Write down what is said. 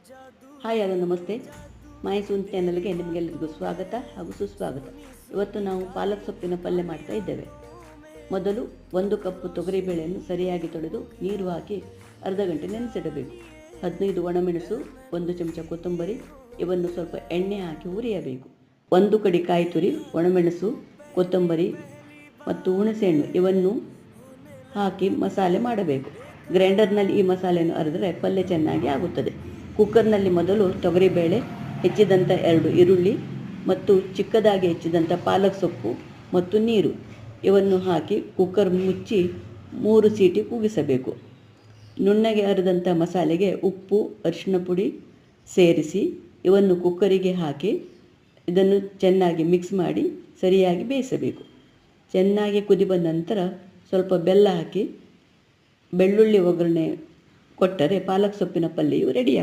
Hi hello ನಮಸ್ತೆ. ಮಾಯಸೂನ್ ಚಾನಲ್ಗೆ ನಿಮಗೆಲ್ಲರಿಗೂ ಸ್ವಾಗತ ಹಾಗೂ ಸುಸ್ವಾಗತ. ಇವತ್ತು ನಾವು ಪಾಲಕ್ ಸೊಪ್ಪಿನ ಪಲ್ಯ ಮಾಡ್ತಾ ಇದ್ದೇವೆ. ಮೊದಲು 1 ಕಪ್ ತೊಗರಿಬೇಳೆಯನ್ನು ಸರಿಯಾಗಿ ತೊಳೆದು ನೀರು ಹಾಕಿ ಅರ್ಧ ಗಂಟೆ ನೆನೆಸಿಡಬೇಕು. 15 ಒಣಮೆಣಸು, 1 ಚಮಚ ಕೊತ್ತಂಬರಿ ಇವನ್ನು ಸ್ವಲ್ಪ ಎಣ್ಣೆ ಹಾಕಿ ಹುರಿಯಬೇಕು. 1 ಕಡಿ ಕಾಯಿ ತುರಿ, ಒಣಮೆಣಸು, ಕೊತ್ತಂಬರಿ ಮತ್ತು ಹುಣಸೆಹಣ್ಣು ಇವನ್ನು ಹಾಕಿ ಮಸಾಲೆ ಮಾಡಬೇಕು. ಗ್ರೈಂಡರ್ನಲ್ಲಿ ಈ ಮಸಾಲೆಯನ್ನು ಅರೆದರೆ ಪಲ್ಯ ಚೆನ್ನಾಗಿ ಆಗುತ್ತದೆ. ಕುಕ್ಕರ್ನಲ್ಲಿ ಮೊದಲು ತೊಗರಿಬೇಳೆ, ಹೆಚ್ಚಿದಂಥ 2 ಈರುಳ್ಳಿ ಮತ್ತು ಚಿಕ್ಕದಾಗಿ ಹೆಚ್ಚಿದಂಥ ಪಾಲಕ್ ಸೊಪ್ಪು ಮತ್ತು ನೀರು ಇವನ್ನು ಹಾಕಿ ಕುಕ್ಕರ್ ಮುಚ್ಚಿ 3 ಸೀಟಿ ಕೂಗಿಸಬೇಕು. ನುಣ್ಣಗೆ ಅರೆದಂಥ ಮಸಾಲೆಗೆ ಉಪ್ಪು, ಅರಿಶಿಣ ಪುಡಿ ಸೇರಿಸಿ ಇವನ್ನು ಕುಕ್ಕರಿಗೆ ಹಾಕಿ ಇದನ್ನು ಚೆನ್ನಾಗಿ ಮಿಕ್ಸ್ ಮಾಡಿ ಸರಿಯಾಗಿ ಬೇಯಿಸಬೇಕು. ಚೆನ್ನಾಗಿ ಕುದಿ ಬಂದ ನಂತರ ಸ್ವಲ್ಪ ಬೆಲ್ಲ ಹಾಕಿ ಬೆಳ್ಳುಳ್ಳಿ ಒಗ್ಗರಣೆ ಕೊಟ್ಟರೆ ಪಾಲಕ್ ಸೊಪ್ಪಿನ ಪಲ್ಯವು ರೆಡಿಯಾಗುತ್ತದೆ.